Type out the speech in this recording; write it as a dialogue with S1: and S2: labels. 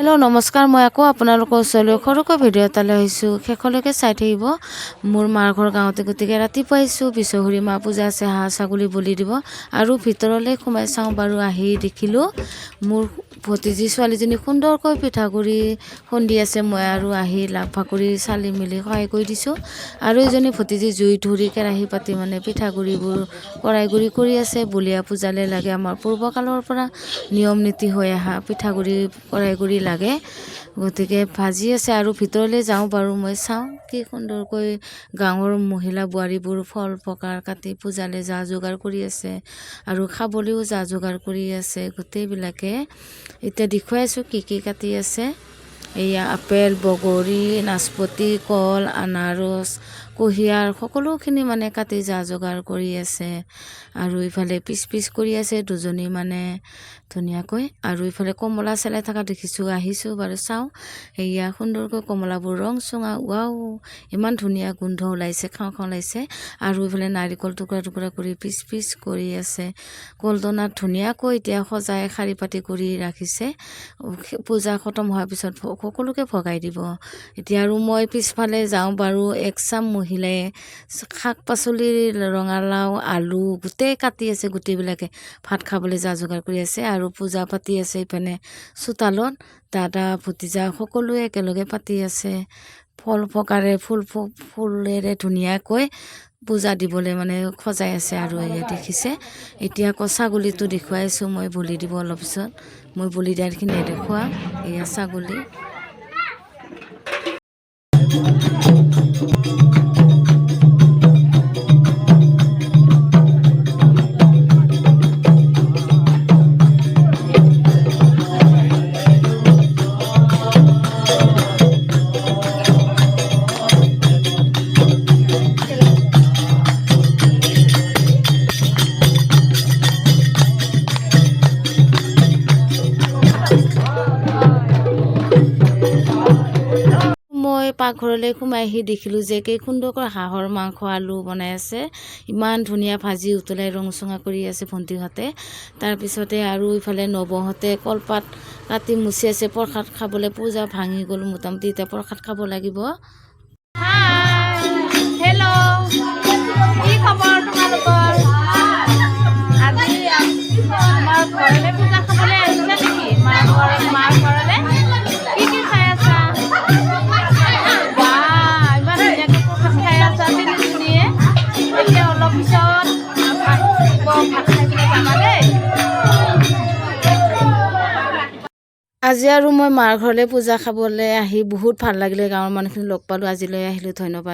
S1: Hello' নমস্কাৰ, মই আকৌ আপোনালোকৰ ওচৰলৈ সৰুকৈ ভিডিঅ' এটালৈ আহিছোঁ। শেষলৈকে চাই থাকিব। মোৰ মাৰ ঘৰ গাঁৱতে, গতিকে ৰাতিপুৱা আহিছোঁ। বিশ্বহৰি মা পূজা আছে, হাঁহ ছাগলী বলি দিব আৰু ভিতৰলৈ সোমাই চাওঁ বাৰু। আহি দেখিলোঁ মোৰ ভতিজী ছোৱালীজনী সুন্দৰকৈ পিঠাগুড়ি খুন্দি আছে। মই আৰু আহি লাগ ভাকৰি চালি মেলি সহায় কৰি দিছোঁ। আৰু এজনী ভতিজী জুই ধৰি কেৰাহী পাতি মানে পিঠাগুড়িবোৰ কৰাই গুড়ি কৰি আছে। বলিয়া পূজালৈ লাগে, আমাৰ পূৰ্বকালৰ পৰা নিয়ম নীতি হৈ অহা পিঠাগুড়ি কৰাই গুড়ি লাগে, গতিকে ভাজি আছে। আৰু ভিতৰলৈ যাওঁ বাৰু, মই চাওঁ কি সুন্দৰকৈ গাঁৱৰ মহিলা বোৱাৰীবোৰ ফল প্ৰকাৰ কাটি পূজালৈ যা যোগাৰ কৰি আছে আৰু খাবলৈও যা যোগাৰ কৰি আছে। গোটেইবিলাকে এতিয়া দেখুৱাইছোঁ কি কি কাটি আছে। এয়া আপেল, বগৰী, নাচপতি, কল, আনাৰস, কুঁহিয়াৰ সকলোখিনি মানে কাটি যা যোগাৰ কৰি আছে। আৰু ইফালে পিচ পিচ কৰি আছে দুজনী মানে ধুনীয়াকৈ। আৰু ইফালে কমলা চেলাই থকা দেখিছোঁ। আহিছোঁ বাৰু, চাওঁ। এয়া সুন্দৰকৈ কমলাবোৰ ৰং চঙা, ৱাও ইমান ধুনীয়া গোন্ধ ওলাইছে, খাওঁ খাওঁ লাগিছে। আৰু ইফালে নাৰিকল টুকুৰা টুকুৰা কৰি পিচ পিচ কৰি আছে। কলদনাত ধুনীয়াকৈ এতিয়া সজাই শাৰী পাতি কৰি ৰাখিছে। পূজা খতম হোৱাৰ পিছত সকলোকে ভগাই দিব। এতিয়া আৰু মই পিছফালে যাওঁ বাৰু। এক চাম মহিলাই শাক পাচলি, ৰঙালাও, আলু গোটেই কাটি আছে। গোটেইবিলাকে ভাত খাবলৈ যা যোগাৰ কৰি আছে আৰু পূজা পাতি আছে। ইপিনে চোতালত দাদা ভতিজা সকলোৱে একেলগে পাতি আছে। ফল প্ৰকাৰে ফুলেৰে ধুনীয়াকৈ পূজা দিবলৈ মানে সজাই আছে। আৰু এয়া দেখিছে। এতিয়া আকৌ ছাগলীটো দেখুৱাইছোঁ মই, বলি দিব অলপ পিছত। মই বলি দিয়াৰখিনি দেখুৱাম। এয়া ছাগলী। মই পাকঘৰলৈ সোমাই আহি দেখিলোঁ যে কি সুন্দৰকৈ হাঁহৰ মাংস আলু বনাই আছে। ইমান ধুনীয়া ভাজি উতলাই ৰং চঙা কৰি আছে ভণ্টিহঁতে। তাৰপিছতে আৰু ইফালে নৱহঁতে কলপাত কাটি মুচি আছে প্ৰসাদ খাবলৈ। পূজা ভাঙি গ'ল মোটামুটি, এতিয়া প্ৰসাদ খাব লাগিব।
S2: হেল্ল', কি খবৰ তোমালোকৰ? আজি আমাৰ ঘৰলৈ পূজা খাবলৈ আহিছে নেকি? মাৰ ঘৰলৈ কি কি খাই আছা? ইমান ধুনীয়াকৈ প্ৰসাদ খাই আছা তিনিজনীয়ে। এতিয়া অলপ পিছত ভাত খাই পেলাই যাবা দেই।
S1: আজি আৰু মই মাৰ ঘৰলৈ পূজা খাবলৈ আহি বহুত ভাল লাগিলে। গাঁৱৰ মানুহখিনি লগ পালোঁ। আজিলৈ আহিলোঁ, ধন্যবাদ।